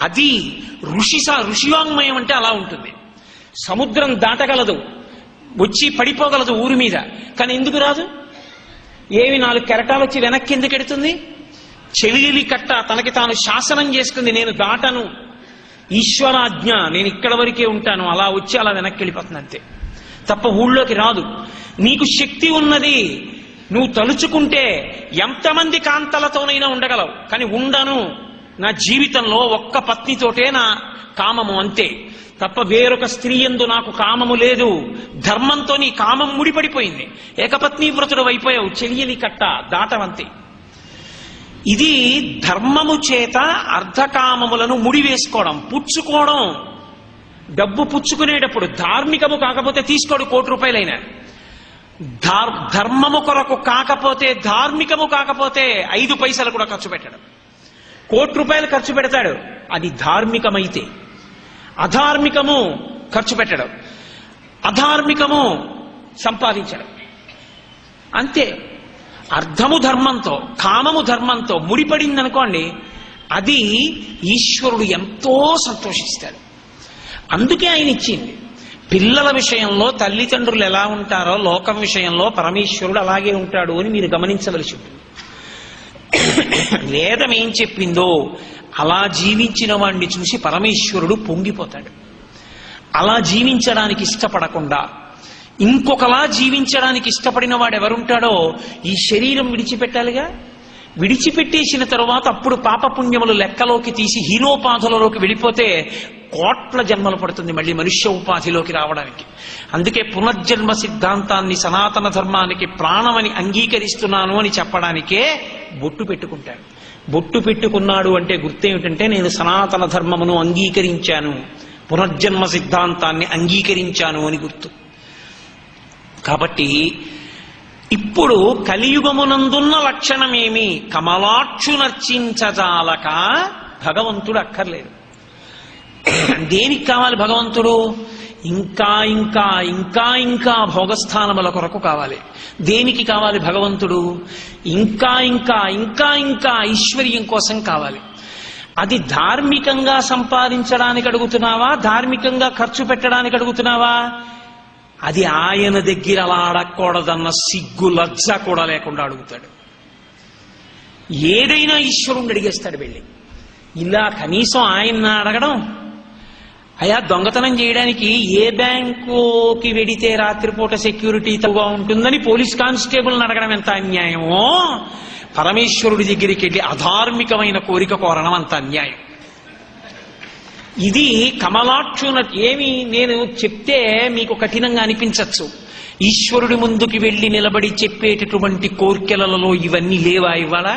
అది ఋషివాంగ్మయం అంటే అలా ఉంటుంది. సముద్రం దాటగలదు, వచ్చి పడిపోగలదు ఊరి మీద, కానీ ఎందుకు రాదు? ఏమి 4 కెరటాలు వచ్చి వెనక్కి ఎందుకు ఎడుతుంది? చెలియలి కట్ట తనకి తాను శాసనం చేసుకుంది, నేను దాటను, ఈశ్వరాజ్ఞ, నేను ఇక్కడ వరకే ఉంటాను, అలా వచ్చి అలా వెనక్కి వెళ్ళిపోతుంది అంతే తప్ప ఊళ్ళోకి రాదు. నీకు శక్తి ఉన్నది, నువ్వు తలుచుకుంటే ఎంతమంది కాంతలతోనైనా ఉండగలవు, కానీ ఉండను, నా జీవితంలో ఒక్క పత్నితోటే నా కామము అంతే తప్ప వేరొక స్త్రీ యందు నాకు కామము లేదు. ధర్మంతో నీ కామం ముడిపడిపోయింది, ఏకపత్ని వ్రతుడు అయిపోయావు, చెలియలి కట్ట దాటవంతే. ఇది ధర్మము చేత అర్ధకామములను ముడివేసుకోవడం, పుచ్చుకోవడం. డబ్బు పుచ్చుకునేటప్పుడు ధార్మికము కాకపోతే తీసుకోడు, 1 కోటి రూపాయలైనా. ధర్మము కొరకు కాకపోతే, ధార్మికము కాకపోతే 5 పైసలు కూడా ఖర్చు పెట్టడం. 1 కోటి రూపాయలు ఖర్చు పెడతాడు, అది ధార్మికమైతే. అధార్మికము ఖర్చు పెట్టడం, అధార్మికము సంపాదించడం అంతే. అర్థము ధర్మంతో, కామము ధర్మంతో ముడిపడిందనుకోండి, అది ఈశ్వరుడు ఎంతో సంతోషిస్తాడు. అందుకే ఆయన ఇచ్చింది. పిల్లల విషయంలో తల్లిదండ్రులు ఎలా ఉంటారో లోకం విషయంలో పరమేశ్వరుడు అలాగే ఉంటాడు అని మీరు గమనించవలసి ఉంటుంది. వేదం ఏం చెప్పిందో అలా జీవించిన వాడిని చూసి పరమేశ్వరుడు పొంగిపోతాడు. అలా జీవించడానికి ఇష్టపడకుండా ఇంకొకలా జీవించడానికి ఇష్టపడిన వాడు ఎవరుంటాడో ఈ శరీరం విడిచిపెట్టాలిగా. విడిచిపెట్టేసిన తరువాత అప్పుడు పాపపుణ్యములు లెక్కలోకి తీసి హీనోపాధులలోకి వెళ్ళిపోతే కోట్ల జన్మలు పడుతుంది మళ్ళీ మనుష్య ఉపాధిలోకి రావడానికి. అందుకే పునర్జన్మ సిద్ధాంతాన్ని, సనాతన ధర్మానికి ప్రాణమని అంగీకరిస్తున్నాను అని చెప్పడానికే బొట్టు పెట్టుకుంటాడు. బొట్టు పెట్టుకున్నాడు అంటే గుర్తేమిటంటే, నేను సనాతన ధర్మమును అంగీకరించాను, పునర్జన్మ సిద్ధాంతాన్ని అంగీకరించాను అని గుర్తు. కాబట్టి ఇప్పుడు కలియుగమునందున్న లక్షణమేమి? కమలాక్షునర్చించజాలక భగవంతుడు అక్కర్లేదు. దేనికి కావాలి భగవంతుడు? ఇంకా ఇంకా ఇంకా ఇంకా భోగస్థానముల కొరకు కావాలి. దేనికి కావాలి భగవంతుడు? ఇంకా ఇంకా ఇంకా ఇంకా ఐశ్వర్యం కోసం కావాలి. అది ధార్మికంగా సంపాదించడానికి అడుగుతున్నావా, ధార్మికంగా ఖర్చు పెట్టడానికి అడుగుతున్నావా? అది ఆయన దగ్గర అలా అడగకూడదన్న సిగ్గు లజ్జ కూడా లేకుండా అడుగుతాడు. ఏదైనా ఈశ్వరుణ్ణి అడిగేస్తాడు వెళ్ళి. ఇలా కనీసం ఆయన అడగడం, అయా దొంగతనం చేయడానికి ఏ బ్యాంకుకి వెడితే రాత్రిపూట సెక్యూరిటీ తక్కువగా ఉంటుందని పోలీస్ కానిస్టేబుల్ని అడగడం ఎంత అన్యాయమో, పరమేశ్వరుడి దగ్గరికి వెళ్ళి అధార్మికమైన కోరిక కోరడం అంత అన్యాయం. ఇది కమలాక్షున. ఏమి నేను చెప్తే మీకు కఠినంగా అనిపించచ్చు, ఈశ్వరుడి ముందుకి వెళ్ళి నిలబడి చెప్పేటటువంటి కోర్కెలలో ఇవన్నీ లేవా ఇవాళ?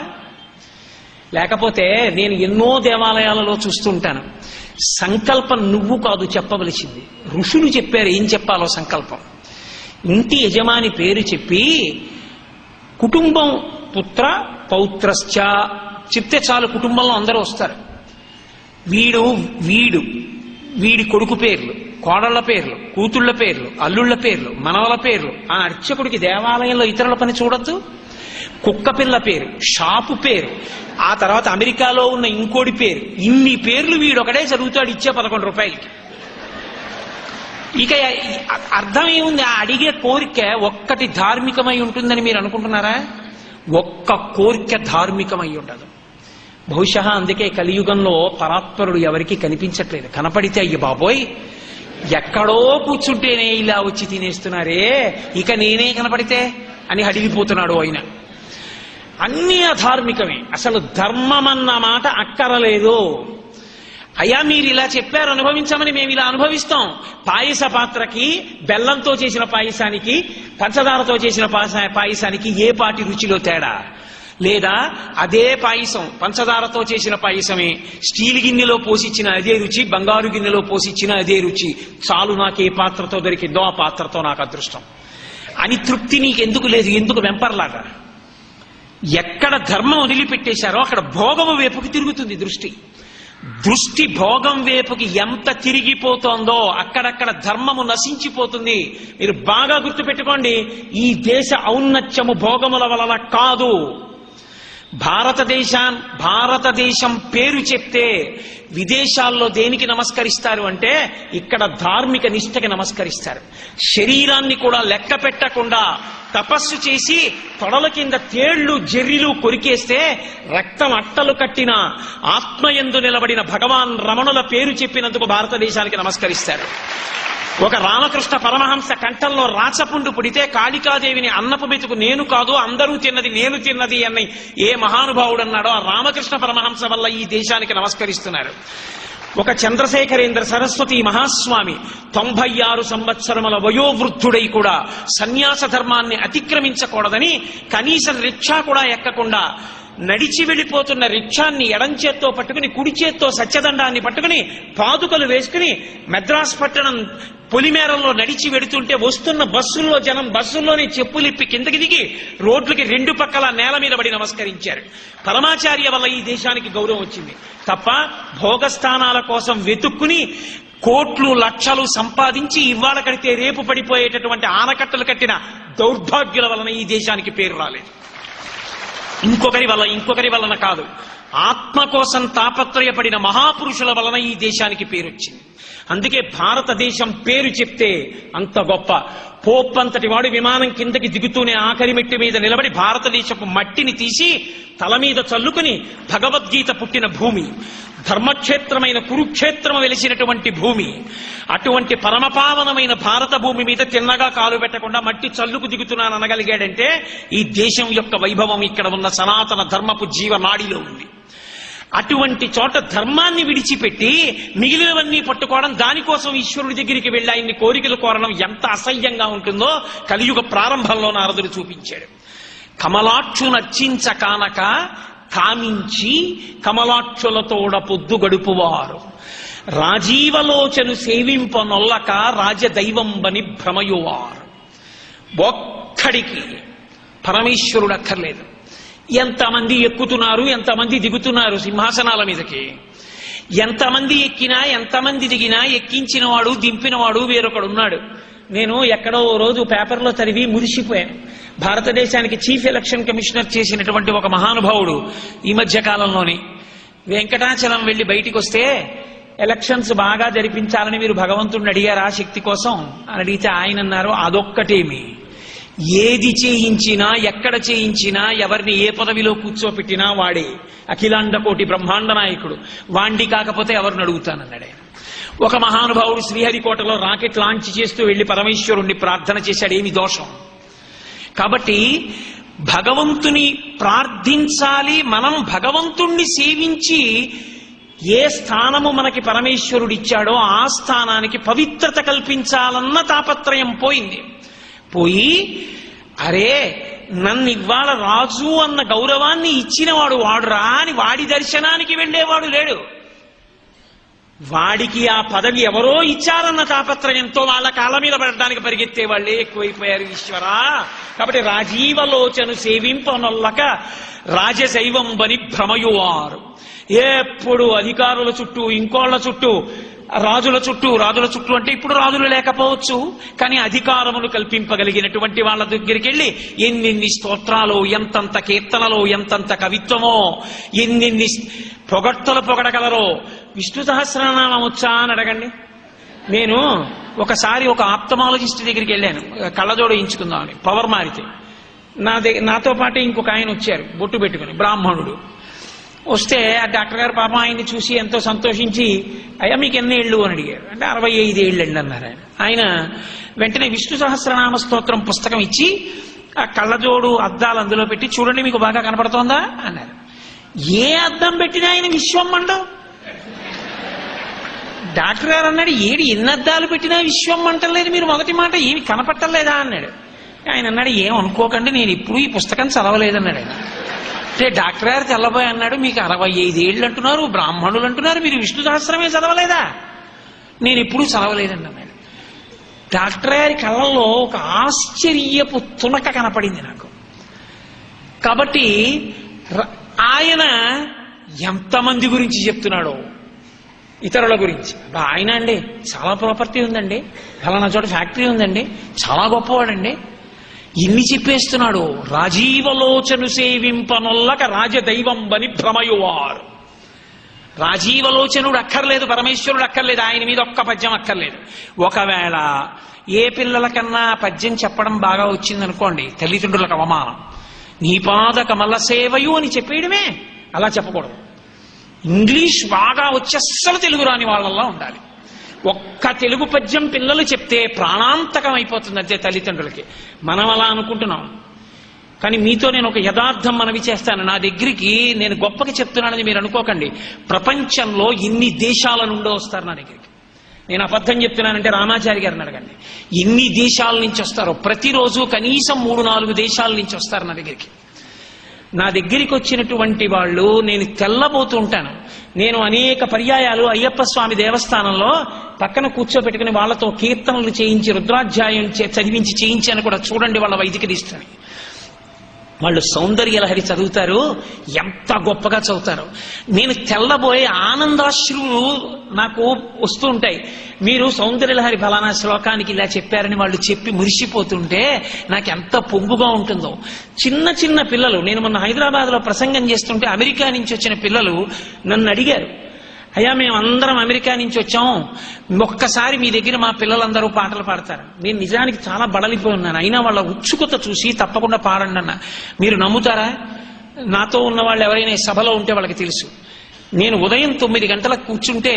లేకపోతే నేను ఎన్నో దేవాలయాలలో చూస్తుంటాను, సంకల్పం నువ్వు కాదు చెప్పవలసింది, ఋషులు చెప్పారు ఏం చెప్పాలో సంకల్పం. ఇంటి యజమాని పేరు చెప్పి కుటుంబం పుత్ర పౌత్రశ్చ చెప్తే చాలు, కుటుంబంలో అందరూ వస్తారు. వీడి కొడుకు పేర్లు, కోడళ్ల పేర్లు, కూతుళ్ల పేర్లు, అల్లుళ్ల పేర్లు, మనవల పేర్లు. ఆ అర్చకుడికి దేవాలయంలో ఇతరుల పని చూడొద్దు. కుక్క పిల్ల పేరు, షాపు పేరు, ఆ తర్వాత అమెరికాలో ఉన్న ఇంకోటి పేరు, ఇన్ని పేర్లు వీడొకడే చదువుతాడు ఇచ్చే 11 రూపాయలకి. ఇక అర్థం ఏముంది? ఆ అడిగే కోరిక ఒక్కటి ధార్మికమై ఉంటుందని మీరు అనుకుంటున్నారా? ఒక్క కోరిక ధార్మికమై ఉండదు. బహుశా అందుకే కలియుగంలో పరాత్పరుడు ఎవరికి కనిపించట్లేదు. కనపడితే అయ్యి బాబోయ్ ఎక్కడో కూర్చుంటేనే ఇలా వచ్చి తినేస్తున్నారే, ఇక నేనే కనపడితే అని అడిగిపోతున్నాడు ఆయన. అన్నీ అధార్మికమే. అసలు ధర్మం అన్న మాట అక్కరలేదు. అయ్యా మీరు ఇలా చెప్పారు అనుభవించమని మేము ఇలా అనుభవిస్తాం. పాయస పాత్రకి బెల్లంతో చేసిన పాయసానికి పంచదారతో చేసిన పాయసానికి ఏ పాటి రుచిలో తేడా లేదా? అదే పాయసం పంచదారతో చేసిన పాయసమే స్టీల్ గిన్నెలో పోసిచ్చిన అదే రుచి, బంగారు గిన్నెలో పోసిచ్చిన అదే రుచి. చాలు, నాకు ఏ పాత్రతో దొరికిందో ఆ పాత్రతో నాకు అదృష్టం అని తృప్తి నీకెందుకు లేదు? ఎందుకు వెంపర్లాగా? ఎక్కడ ధర్మం వదిలిపెట్టేశారో అక్కడ భోగము వైపుకి తిరుగుతుంది దృష్టి. దృష్టి భోగం వైపుకి ఎంత తిరిగిపోతోందో అక్కడక్కడ ధర్మము నశించిపోతుంది. మీరు బాగా గుర్తుపెట్టుకోండి, ఈ దేశ ఔన్నత్యము భోగముల వలన కాదు, భారతదేశం పేరు చెప్తే విదేశాల్లో దేనికి నమస్కరిస్తారు అంటే ఇక్కడ ధార్మిక నిష్ఠకి నమస్కరిస్తారు. శరీరాన్ని కూడా లెక్క పెట్టకుండా తపస్సు చేసి తొడల కింద తేళ్లు జెర్రిలు కొరికేస్తే రక్తం అట్టలు కట్టిన ఆత్మయందు నిలబడిన భగవాన్ రమణుల పేరు చెప్పినందుకు భారతదేశానికి నమస్కరిస్తారు. ఒక రామకృష్ణ పరమహంస కంఠంలో రాచపుండు పుడితే కాళికాదేవిని అన్నపు మెతుకు నేను కాదు అందరూ తిన్నది నేను తిన్నది అని ఏ మహానుభావుడు అన్నాడో ఆ రామకృష్ణ పరమహంస వల్ల ఈ దేశానికి నమస్కరిస్తున్నారు. ఒక చంద్రశేఖరేంద్ర సరస్వతి మహాస్వామి 96 సంవత్సరముల వయోవృద్ధుడై కూడా సన్యాస ధర్మాన్ని అతిక్రమించకూడదని కనీసం రిక్షా కూడా ఎక్కకుండా నడిచి వెళ్ళిపోతున్న రిక్షాన్ని ఎడం చేత్తో పట్టుకుని కుడి చేత్తో సత్యదండాన్ని పట్టుకుని పాదుకలు వేసుకుని మెద్రాస్ పట్టణం పొలిమేరల్లో నడిచి వెడుతుంటే వస్తున్న బస్సుల్లో జనం బస్సుల్లోనే చెప్పులిప్పి కిందకి దిగి రోడ్లకి 2 పక్కల నేల మీద పడి నమస్కరించారు. పరమాచార్య వల్ల ఈ దేశానికి గౌరవం వచ్చింది తప్ప భోగస్థానాల కోసం వెతుక్కుని కోట్లు లక్షలు సంపాదించి ఇవాళ కడితే రేపు పడిపోయేటటువంటి ఆనకట్టలు కట్టిన దౌర్భాగ్యుల వలన ఈ దేశానికి పేరు రాలేదు. ఇంకొకరి వలన కాదు, ఆత్మ కోసం తాపత్రయపడిన మహాపురుషుల వలన ఈ దేశానికి పేరు వచ్చింది. అందుకే భారతదేశం పేరు చెప్తే అంత గొప్ప. పోప్ అంతటి వాడు విమానం కిందకి దిగుతూనే ఆఖరి మెట్టి మీద నిలబడి భారతదేశపు మట్టిని తీసి తల మీద చల్లుకుని భగవద్గీత పుట్టిన భూమి, ధర్మక్షేత్రమైన కురుక్షేత్రము వెలిసినటువంటి భూమి, అటువంటి పరమపావనమైన భారత భూమి మీద తిన్నగా కాలు పెట్టకుండా మట్టి చల్లుకు దిగుతున్నాను అనగలిగాడంటే ఈ దేశం యొక్క వైభవం ఇక్కడ ఉన్న సనాతన ధర్మపు జీవనాడిలో ఉంది. అటువంటి చోట ధర్మాన్ని విడిచిపెట్టి మిగిలినవన్నీ పట్టుకోవడం, దానికోసం ఈశ్వరుడి దగ్గరికి వెళ్ళి ఆయన్ని కోరికలు కోరడం ఎంత అసహ్యంగా ఉంటుందో కలియుగ ప్రారంభంలో నారదుడు చూపించాడు. కమలాక్షు నర్చించ కానక కామించి కమలాక్షులతోడ పొద్దు గడుపువారు రాజీవలోచను సేవింపనొల్లక రాజదైవంబని భ్రమయువారు. ఒక్కడికి పరమేశ్వరుడు అక్కర్లేదు. ఎంతమంది ఎక్కుతున్నారు, ఎంతమంది దిగుతున్నారు సింహాసనాల మీదకి, ఎంతమంది ఎక్కినా ఎంతమంది దిగినా ఎక్కించినవాడు దింపినవాడు వేరొకడున్నాడు. నేను ఎక్కడో రోజు పేపర్లో చదివి మురిసిపోయాను. భారతదేశానికి చీఫ్ ఎలక్షన్ కమిషనర్ చేసినటువంటి ఒక మహానుభావుడు ఈ మధ్య కాలంలోని వెంకటాచలం వెళ్లి బయటికి వస్తే ఎలక్షన్స్ బాగా జరిపించాలని మీరు భగవంతుడిని అడిగారా శక్తి కోసం అని అడిగితే ఆయన అన్నారు, అదొక్కటేమి, ఏది చేయించినా ఎక్కడ చేయించినా ఎవరిని ఏ పదవిలో కూర్చోపెట్టినా వాడే అఖిలాండ కోటి బ్రహ్మాండ నాయకుడు, వాండి కాకపోతే ఎవరిని అడుగుతానన్నాడు ఆయన. ఒక మహానుభావుడు శ్రీహరికోటలో రాకెట్ లాంచ్ చేస్తూ వెళ్లి పరమేశ్వరుణ్ణి ప్రార్థన చేశాడు. ఏమి దోషం? కాబట్టి భగవంతుని ప్రార్థించాలి. మనం భగవంతుణ్ణి సేవించి ఏ స్థానము మనకి పరమేశ్వరుడిచ్చాడో ఆ స్థానానికి పవిత్రత కల్పించాలన్న తాపత్రయం పోయి అరే నన్ను ఇవాళ రాజు అన్న గౌరవాన్ని ఇచ్చినవాడు వాడురా అని వాడి దర్శనానికి వెళ్ళేవాడు లేడు. వాడికి ఆ పదవి ఎవరో ఇచ్చారన్న తాపత్రయంతో వాళ్ళ కాళ్ళ మీద పడడానికి పరిగెత్తే వాళ్ళే ఎక్కువైపోయారు ఈశ్వరా. కాబట్టి రాజీవలోచను సేవింపనొల్లక రాజశైవం బని భ్రమయువారు. ఎప్పుడు అధికారుల చుట్టూ, ఇంకోళ్ల చుట్టూ, రాజుల చుట్టూ అంటే ఇప్పుడు రాజులు లేకపోవచ్చు, కానీ అధికారమును కల్పింపగలిగినటువంటి వాళ్ళ దగ్గరికి వెళ్ళి ఎన్నెన్ని స్తోత్రాలు, ఎంతంత కీర్తనలు, ఎంతంత కవిత్వమో, ఎన్నెన్ని పొగడగలరో. విష్ణు సహస్రనామం వచ్చా అని అడగండి. నేను ఒకసారి ఒక ఆప్థమాలజిస్ట్ దగ్గరికి వెళ్ళాను, కళ్ళజోడు వేయించుకుందామని. పవర్ మారితే నాతో పాటు ఇంకొక ఆయన వచ్చారు బొట్టు పెట్టుకుని, బ్రాహ్మణుడు. వస్తే ఆ డాక్టర్ గారు పాపం ఆయన్ని చూసి ఎంతో సంతోషించి, అయ్యా మీకు ఎన్ని ఏళ్ళు అని అడిగారు. అంటే 65 ఏళ్ళు అన్నారు ఆయన. ఆయన వెంటనే విష్ణు సహస్రనామ స్తోత్రం పుస్తకం ఇచ్చి ఆ కళ్ళజోడు అద్దాలు అందులో పెట్టి చూడండి మీకు బాగా కనపడుతోందా అన్నారు. ఏ అద్దం పెట్టినా ఆయన విశ్వం మండవు. డాక్టర్ గారు అన్నాడు, ఎన్ని అద్దాలు పెట్టినా విశ్వం మంటలేదు, మీరు మొదటి మాట ఏమి కనపట్టలేదా అన్నాడు. ఆయన అన్నాడు, ఏం అనుకోకండి, నేను ఇప్పుడు ఈ పుస్తకం చదవలేదన్నాడు ఆయన. అంటే డాక్టర్ గారు తెల్లబోయి అన్నాడు, మీకు 65 ఏళ్ళు అంటున్నారు, బ్రాహ్మణులు అంటున్నారు, మీరు విష్ణు సహస్రమే చదవలేదా? నేను ఎప్పుడూ చదవలేదండి అన్నాడు. డాక్టర్ గారి కళ్ళల్లో ఒక ఆశ్చర్యపు తునక కనపడింది నాకు. కాబట్టి ఆయన ఎంతమంది గురించి చెప్తున్నాడో, ఇతరుల గురించి. ఆయన అండి చాలా ప్రాపర్టీ ఉందండి, ఫలానా చోట ఫ్యాక్టరీ ఉందండి, చాలా గొప్పవాడండి. ఇన్ని చెప్పేస్తున్నాడు. రాజీవలోచను సేవింపనొల్లక రాజదైవం బని భ్రమయువారు. రాజీవలోచనుడు అక్కర్లేదు, పరమేశ్వరుడు అక్కర్లేదు, ఆయన మీద ఒక్క పద్యం అక్కర్లేదు. ఒకవేళ ఏ పిల్లలకన్నా పద్యం చెప్పడం బాగా వచ్చిందనుకోండి, తల్లిదండ్రులకు అవమానం. నీ పాద కమల సేవయు అని చెప్పేయడమే. అలా చెప్పకూడదు. ఇంగ్లీష్ బాగా వచ్చి అస్సలు తెలుగు రాని వాళ్ళల్లో ఉండాలి. ఒక్క తెలుగు పద్యం పిల్లలు చెప్తే ప్రాణాంతకం అయిపోతుంది అంతే తల్లిదండ్రులకి. మనం అలా అనుకుంటున్నాం. కానీ మీతో నేను ఒక యథార్థం మనవి చేస్తాను. నా దగ్గరికి నేను గొప్పకి చెప్తున్నానని మీరు అనుకోకండి. ప్రపంచంలో ఇన్ని దేశాల నుండో వస్తారు నా దగ్గరికి. నేను అబద్ధం చెప్తున్నానంటే రామాచారి గారిని అడగండి. ఎన్ని దేశాల నుంచి వస్తారో. ప్రతిరోజు కనీసం 3-4 దేశాల నుంచి వస్తారు నా దగ్గరికి. నా దగ్గరికి వచ్చినటువంటి వాళ్ళు నేను తెల్లబోతూ ఉంటాను. నేను అనేక పర్యాయాలు అయ్యప్ప స్వామి దేవస్థానంలో పక్కన కూర్చోబెట్టుకుని వాళ్ళతో కీర్తనలు చేయించి రుద్రాధ్యాయం చదివించి చేయించాను కూడా. చూడండి వాళ్ళ వైదిక నిష్టని. వాళ్ళు సౌందర్యలహరి చదువుతారు, ఎంత గొప్పగా చదువుతారు. నేను తెల్లబోయే ఆనందాశ్రువులు నాకు వస్తూ ఉంటాయి. మీరు సౌందర్యలహరి ఫలానా శ్లోకానికి ఇలా చెప్పారని వాళ్ళు చెప్పి మురిసిపోతుంటే నాకు ఎంత పొంగుగా ఉంటుందో. చిన్న చిన్న పిల్లలు, నేను మొన్న హైదరాబాద్లో ప్రసంగం చేస్తుంటే అమెరికా నుంచి వచ్చిన పిల్లలు నన్ను అడిగారు, అయ్యా మేమందరం అమెరికా నుంచి వచ్చాం, ఒక్కసారి మీ దగ్గర మా పిల్లలందరూ పాటలు పాడతారు. నేను నిజానికి చాలా బడలిపోయి ఉన్నాను. అయినా వాళ్ళ ఉత్సుకత చూసి తప్పకుండా పాడండి అన్న. మీరు నమ్ముతారా? నాతో ఉన్న వాళ్ళు ఎవరైనా సభలో ఉంటే వాళ్ళకి తెలుసు. నేను ఉదయం 9 గంటలకు కూర్చుంటే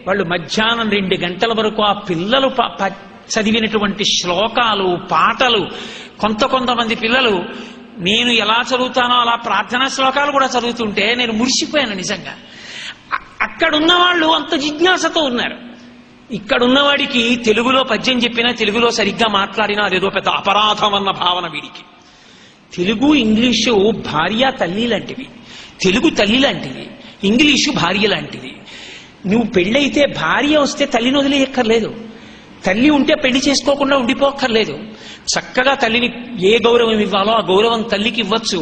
వాళ్ళు మధ్యాహ్నం 2 గంటల వరకు ఆ పిల్లలు చదివినటువంటి శ్లోకాలు, పాటలు, కొంతమంది పిల్లలు నేను ఎలా చదువుతానో అలా ప్రార్థనా శ్లోకాలు కూడా చదువుతుంటే నేను మురిసిపోయాను నిజంగా. అక్కడున్న వాళ్ళు అంత జిజ్ఞాసతో ఉన్నారు. ఇక్కడున్నవాడికి తెలుగులో పద్యం చెప్పినా, తెలుగులో సరిగ్గా మాట్లాడినా అదేదో పెద్ద అపరాధం అన్న భావన వీడికి. తెలుగు ఇంగ్లీషు భార్య తల్లి లాంటివి. తెలుగు తల్లి లాంటిది, ఇంగ్లీషు భార్య లాంటిది. నువ్వు పెళ్ళైతే భార్య వస్తే తల్లిని వదిలేయక్కర్లేదు. తల్లి ఉంటే పెళ్లి చేసుకోకుండా ఉండిపోక్కర్లేదు. చక్కగా తల్లిని ఏ గౌరవం ఇవ్వాలో ఆ గౌరవం తల్లికి ఇవ్వచ్చు.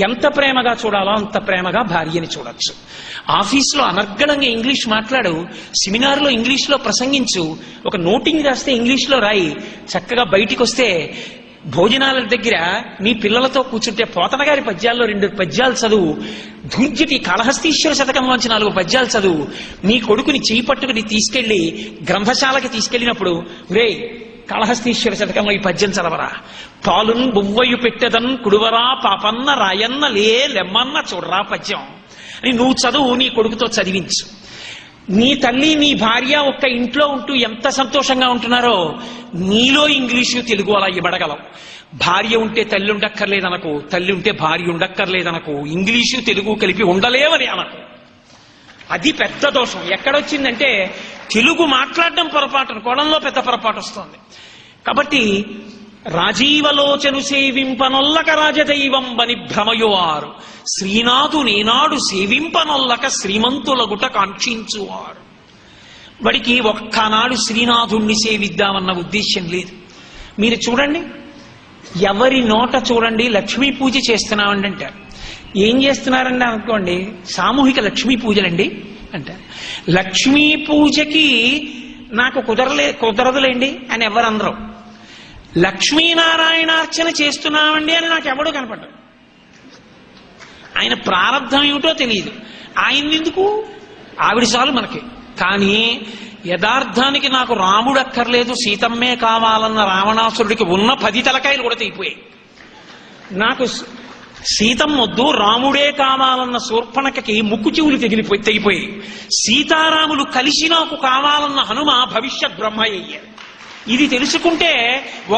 ఎంత ప్రేమగా చూడాలో అంత ప్రేమగా భార్యని చూడొచ్చు. ఆఫీసులో అనర్గళంగా ఇంగ్లీష్ మాట్లాడు, సెమినార్లో ఇంగ్లీష్లో ప్రసంగించు, ఒక నోటింగ్ రాస్తే ఇంగ్లీష్లో రాయి. చక్కగా బయటికి వస్తే భోజనాల దగ్గర నీ పిల్లలతో కూర్చుంటే పోతన గారి పద్యాల్లో 2 పద్యాలు చదువు, ధూర్జటి కాళహస్తీశ్వర శతకంలోంచి 4 పద్యాలు చదువు. నీ కొడుకుని చేయి పట్టుకుని తీసుకెళ్లి గ్రంథశాలకి తీసుకెళ్లినప్పుడు, రే కాళహస్తీశ్వర శతకంలో ఈ పద్యం చదవరా, పాలున్ బువ్వయు పెట్టెదన్ కుడువరా పాపన్న రాయన్న లెమ్మన్న చూడరా పద్యం అని నువ్వు చదువు, నీ కొడుకుతో చదివించు. నీ తల్లి నీ భార్య ఒక్క ఇంట్లో ఉంటూ ఎంత సంతోషంగా ఉంటున్నారో నీలో ఇంగ్లీషు తెలుగు అలా ఇవ్వడగలవు. భార్య ఉంటే తల్లి ఉండక్కర్లేదనకు, తల్లి ఉంటే భార్య ఉండక్కర్లేదనకు, ఇంగ్లీషు తెలుగు కలిపి ఉండలేవని అనకు. అది పెద్ద దోషం. ఎక్కడొచ్చిందంటే తెలుగు మాట్లాడడం పొరపాటు అనుకోవడంలో పెద్ద పొరపాటు వస్తుంది. కాబట్టి రాజీవలోచను సేవింపనొల్లక రాజదైవం బని భ్రమయువారు, శ్రీనాథు నేనాడు సేవింపనొల్లక శ్రీమంతులగుట కాంక్షించువారు. వాడికి ఒక్కనాడు శ్రీనాథుణ్ణి సేవిద్దామన్న ఉద్దేశ్యం లేదు. మీరు చూడండి, ఎవరి నోట చూడండి లక్ష్మీ పూజ చేస్తున్నామండి అంటారు. ఏం చేస్తున్నారండి అనుకోండి, సామూహిక లక్ష్మీ పూజలండి అంటారు. లక్ష్మీ పూజకి నాకు కుదరదులేండి అని ఎవరందరూ. లక్ష్మీనారాయణార్చన చేస్తున్నామండి అని నాకు ఎవడూ కనపడ్డాడు. ఆయన ప్రారంధం ఏమిటో తెలియదు. ఆయన ఎందుకు, ఆవిడ చాలు మనకి. కానీ యథార్థానికి నాకు రాముడు అక్కర్లేదు, సీతమ్మే కావాలన్న రావణాసురుడికి ఉన్న 10 తలకాయలు కూడా తెగిపోయాయి. నాకు సీతమ్మ వద్దు, రాముడే కావాలన్న శూర్పణఖకి ముక్కు చెవులు తెగిపోయి, సీతారాములు కలిసి నాకు కావాలన్న హనుమ భవిష్యత్ బ్రహ్మ అయ్యారు. ఇది తెలుసుకుంటే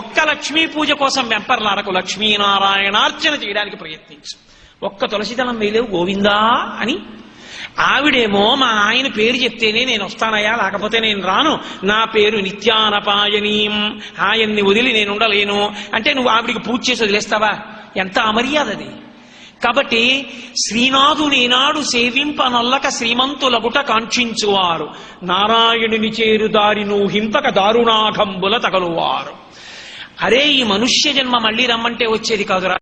ఒక్క లక్ష్మీ పూజ కోసం వెంపర్లాడకు, లక్ష్మీనారాయణార్చన చేయడానికి ప్రయత్నించు. ఒక్క తులసిదళం వేయలేవు గోవిందా అని. ఆవిడేమో మా ఆయన పేరు చెప్తేనే నేను వస్తానయ్యా, లేకపోతే నేను రాను, నా పేరు నిత్యానపాయనీం, ఆయన్ని వదిలి నేను ఉండలేను అంటే నువ్వు ఆవిడికి పూజ చేసి వదిలేస్తావా? ఎంత అమర్యాద అది. కాబట్టి శ్రీనాథుని నాడు సేవింపనొల్లక శ్రీమంతులగుట కాంక్షించువారు, నారాయణుని చేరు దారి నూహింపక దారుణాఘంబుల తగలువారు. అరే ఈ మనుష్య జన్మ మళ్ళీ రమ్మంటే వచ్చేది కాదురా.